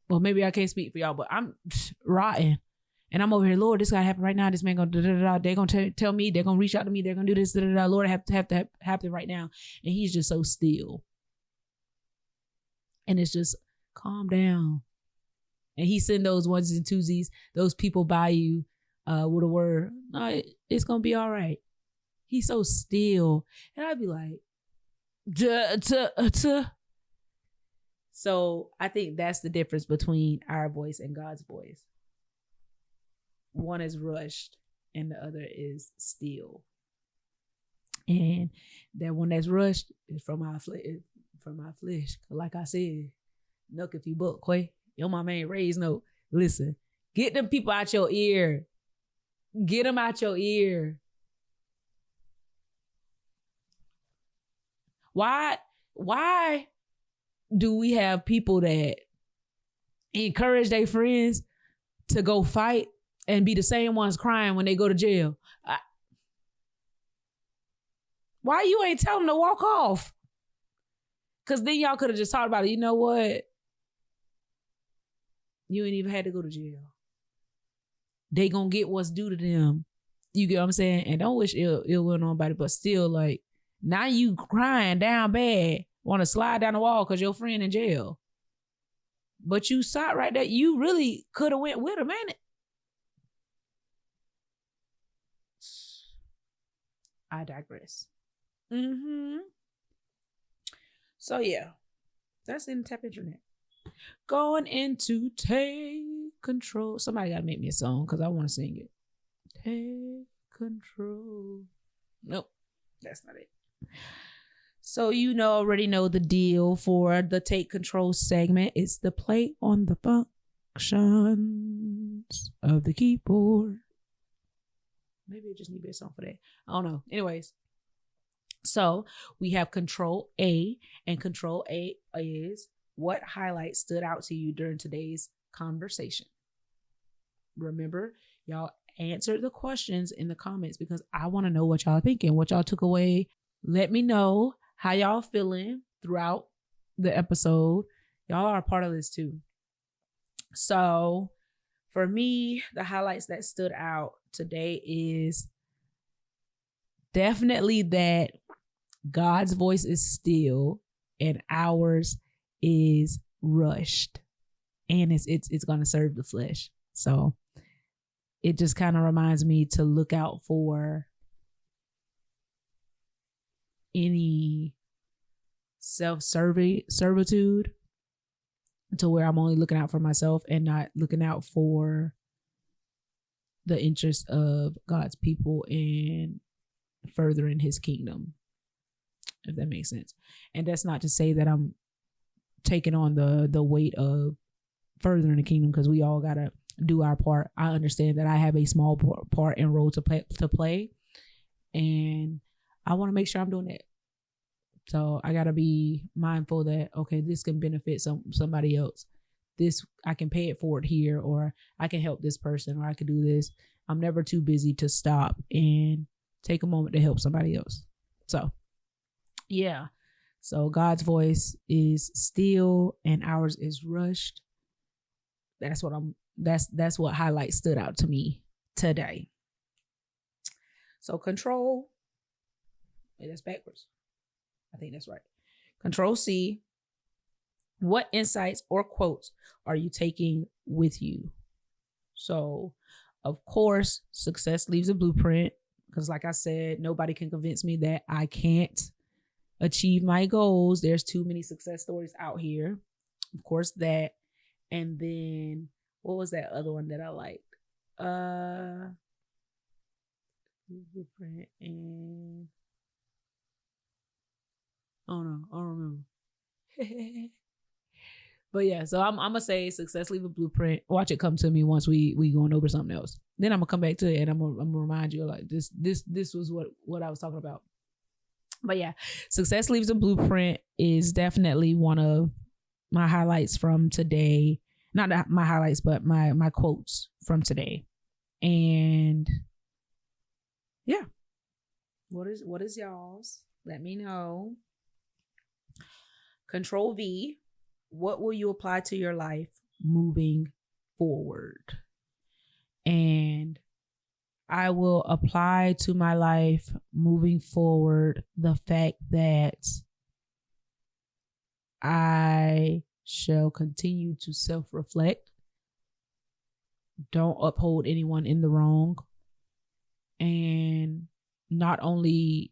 Well, maybe I can't speak for y'all, but I'm rotten. And I'm over here, Lord, this gotta happen right now. This man gonna da-da-da-da. They're gonna tell me, they're gonna reach out to me, they're gonna do this, da-da-da. Lord, I have to happen right now. And he's just so still. And it's just calm down. And he send those onesies and twosies, those people by you with a word. No, it's gonna be all right. He's so still. And I'd be like, So I think that's the difference between our voice and God's voice. One is rushed and the other is still. And that one that's rushed is from our flesh. Like I said, look, if you buck, Quay, your mama ain't raised no. Listen, get them people out your ear. Get them out your ear. Why do we have people that encourage their friends to go fight and be the same ones crying when they go to jail? Why you ain't tell them to walk off? Because then y'all could have just talked about it. You know what? You ain't even had to go to jail. They gonna get what's due to them. You get what I'm saying? And don't wish ill will on nobody, but still, like, now you crying down bad, want to slide down the wall because your friend in jail. But you sat right there. You really could have went with him, ain't it? I digress. So yeah, that's in Tap Internet. Going into Take Control. Somebody gotta make me a song because I want to sing it. Take control. Nope, that's not it. So you already know the deal for the Take Control segment. It's the play on the functions of the keyboard. Maybe it just need to be a song for that. I don't know. Anyways, so we have Control A, and Control A is what highlights stood out to you during today's conversation. Remember, y'all answer the questions in the comments because I want to know what y'all thinking, what y'all took away. Let me know how y'all feeling throughout the episode. Y'all are a part of this too. So for me, the highlights that stood out today is definitely that God's voice is still and ours is rushed, and it's going to serve the flesh. So it just kind of reminds me to look out for any self-servitude to where I'm only looking out for myself and not looking out for the interests of God's people and furthering his kingdom, if that makes sense. And that's not to say that I'm taking on the weight of furthering the kingdom, because we all got to do our part. I understand that I have a small part and role to play, and I want to make sure I'm doing that. So I got to be mindful that, okay, this can benefit somebody else. This, I can pay it forward here, or I can help this person, or I could do this. I'm never too busy to stop and take a moment to help somebody else. So, yeah. So God's voice is still and ours is rushed. That's what highlight stood out to me today. So control, wait, that's backwards. I think that's right. Control C. What insights or quotes are you taking with you? So, of course, success leaves a blueprint, because like I said, nobody can convince me that I can't achieve my goals. There's too many success stories out here. Of course, that. And then what was that other one that I liked? Blueprint and oh no, I don't remember. But yeah, so I'm gonna say success leave a blueprint. Watch it come to me once we going over something else. Then I'm gonna come back to it and I'm gonna remind you like this was what I was talking about. But yeah, success leaves a blueprint is definitely one of my highlights from today. Not my highlights, but my quotes from today. And yeah, what is y'all's? Let me know. Control V. What will you apply to your life moving forward? And I will apply to my life moving forward the fact that I shall continue to self-reflect. Don't uphold anyone in the wrong. And not only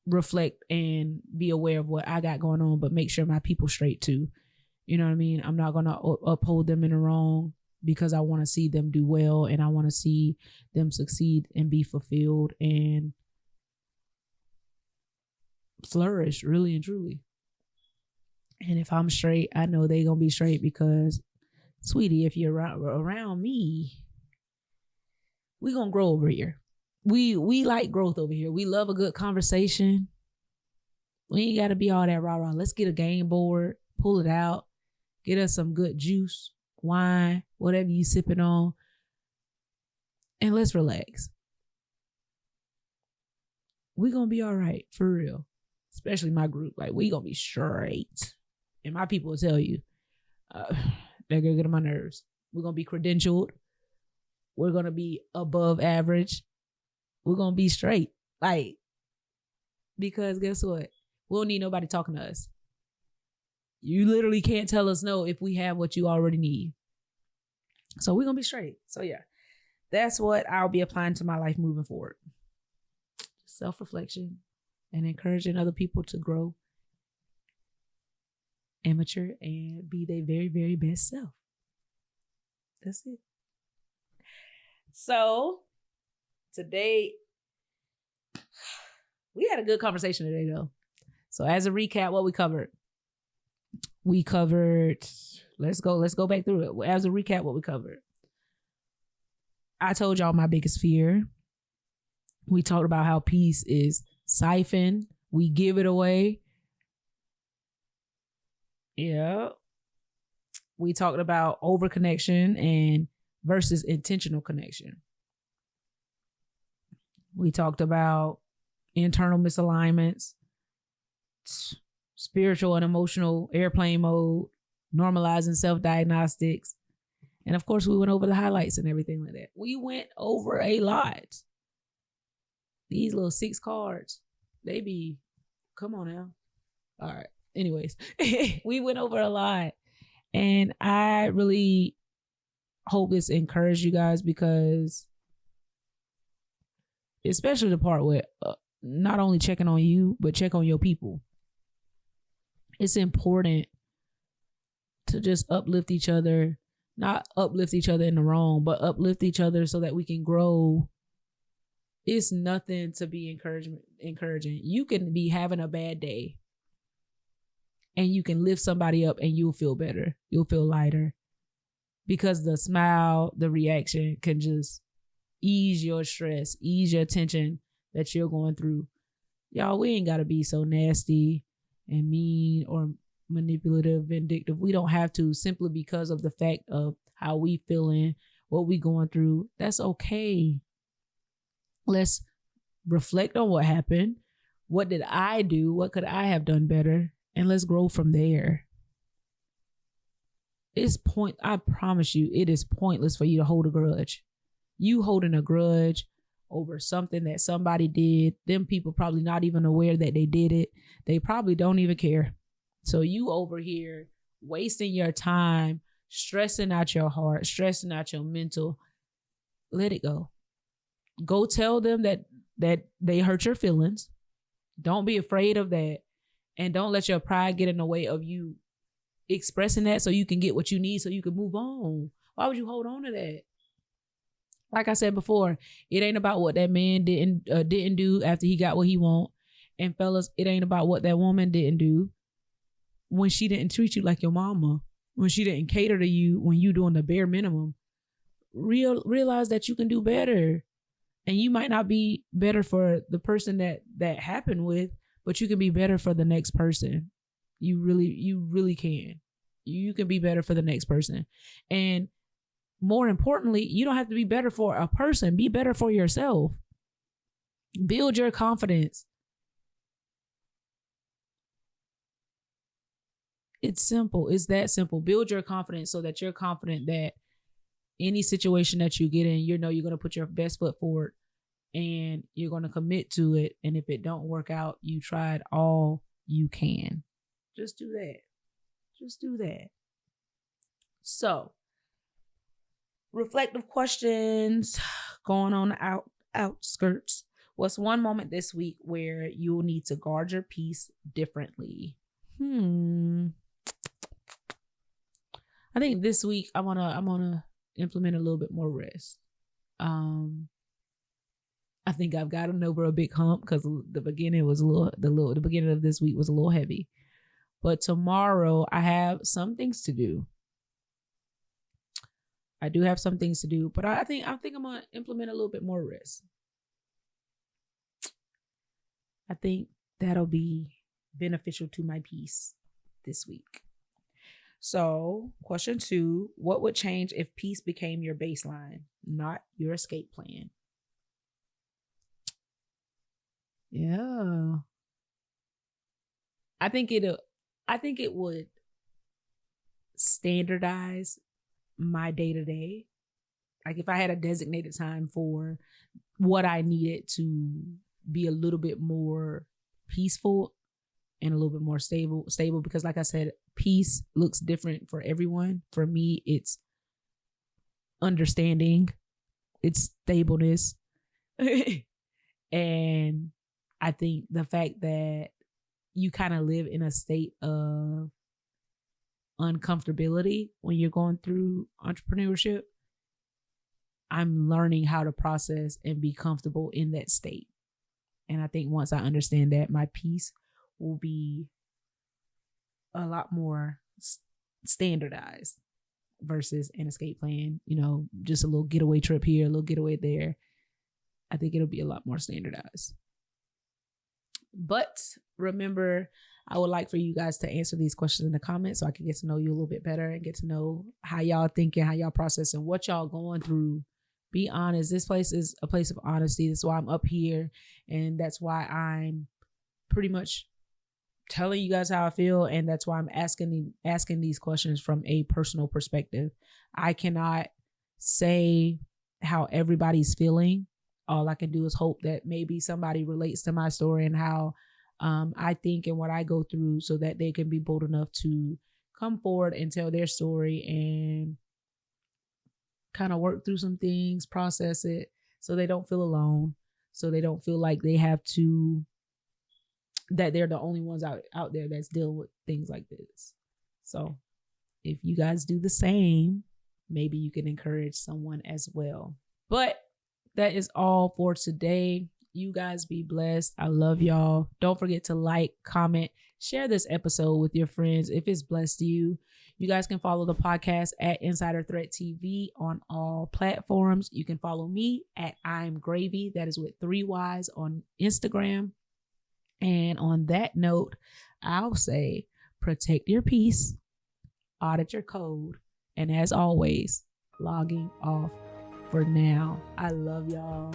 reflect and be aware of what I got going on, but make sure my people straight too. You know what I mean? I'm not going to uphold them in the wrong, because I want to see them do well and I want to see them succeed and be fulfilled and flourish really and truly. And if I'm straight, I know they going to be straight, because sweetie, if you're around me, we going to grow over here. We like growth over here. We love a good conversation. We ain't got to be all that rah-rah. Let's get a game board, pull it out, get us some good juice, wine, whatever you sipping on, and let's relax. We gonna be all right, for real. Especially my group. Like, we gonna be straight. And my people will tell you, they're gonna get on my nerves. We're gonna be credentialed. We're gonna be above average. We're gonna be straight. Like, because guess what? We don't need nobody talking to us. You literally can't tell us no if we have what you already need. So we're gonna be straight. So yeah, that's what I'll be applying to my life moving forward. Self-reflection and encouraging other people to grow and mature and be their very, very best self. That's it. So today, we had a good conversation today though. So as a recap, what we covered, let's go back through it. As a recap, what we covered. I told y'all my biggest fear. We talked about how peace is siphoned. We give it away. Yeah. We talked about overconnection and versus intentional connection. We talked about internal misalignments, spiritual and emotional airplane mode, normalizing self-diagnostics. And of course, we went over the highlights and everything like that. We went over a lot. These little 6 cards, they be, come on now. All right. Anyways, we went over a lot. And I really hope this encouraged you guys, because especially the part with not only checking on you, but check on your people. It's important to just uplift each other, not uplift each other in the wrong, but uplift each other so that we can grow. It's nothing to be encouraging. You can be having a bad day and you can lift somebody up and you'll feel better. You'll feel lighter, because the smile, the reaction can just ease your stress, ease your tension that you're going through. Y'all, we ain't got to be so nasty and mean or manipulative, vindictive. We don't have to, simply because of the fact of how we feeling, what we going through. That's okay. Let's reflect on what happened. What did I do? What could I have done better? And let's grow from there. I promise you, it is pointless for you to hold a grudge. You holding a grudge over something that somebody did, them people probably not even aware that they did it. They probably don't even care. So you over here wasting your time, stressing out your heart, stressing out your mental. Let it go. Go tell them that they hurt your feelings. Don't be afraid of that. And don't let your pride get in the way of you expressing that so you can get what you need so you can move on. Why would you hold on to that? Like I said before, it ain't about what that man didn't do after he got what he want. And fellas, it ain't about what that woman didn't do when she didn't treat you like your mama, when she didn't cater to you when you doing the bare minimum. Realize that you can do better. And you might not be better for the person that happened with, but you can be better for the next person. You really can. You can be better for the next person. And more importantly, you don't have to be better for a person. Be better for yourself. Build your confidence. It's simple. It's that simple. Build your confidence so that you're confident that any situation that you get in, you know you're going to put your best foot forward and you're going to commit to it. And if it don't work out, you tried all you can. Just do that. Just do that. So, reflective questions going on the outskirts. What's one moment this week where you'll need to guard your peace differently? I think this week I'm gonna implement a little bit more rest. I think I've gotten over a big hump because the beginning the beginning of this week was a little heavy. But tomorrow I have some things to do. I do have some things to do, but I think I'm gonna implement a little bit more rest. I think that'll be beneficial to my peace this week. So, question 2, what would change if peace became your baseline, not your escape plan? Yeah. I think it would standardize my day-to-day. Like if I had a designated time for what I needed to be a little bit more peaceful and a little bit more stable, because like I said, peace looks different for everyone. For me, it's understanding, it's stableness. And I think the fact that you kind of live in a state of uncomfortability when you're going through entrepreneurship, I'm learning how to process and be comfortable in that state. And I think once I understand that, my peace will be a lot more standardized versus an escape plan, just a little getaway trip here, a little getaway there. I think it'll be a lot more standardized. But remember, I would like for you guys to answer these questions in the comments so I can get to know you a little bit better and get to know how y'all thinking, how y'all processing, what y'all going through. Be honest. This place is a place of honesty. That's why I'm up here. And that's why I'm pretty much telling you guys how I feel. And that's why I'm asking these questions from a personal perspective. I cannot say how everybody's feeling. All I can do is hope that maybe somebody relates to my story and how I think and what I go through so that they can be bold enough to come forward and tell their story and kind of work through some things, process it so they don't feel alone, so they don't feel like they have to, that they're the only ones out there that's dealing with things like this. So if you guys do the same, maybe you can encourage someone as well. But that is all for today. You guys be blessed. I love y'all. Don't forget to like, comment, share this episode with your friends if it's blessed you. You guys can follow the podcast at Insider Threat TV on all platforms. You can follow me at I'm Graveyyy. That is with 3 Y's on Instagram. And on that note, I'll say protect your peace, audit your code, and as always, logging off for now. I love y'all.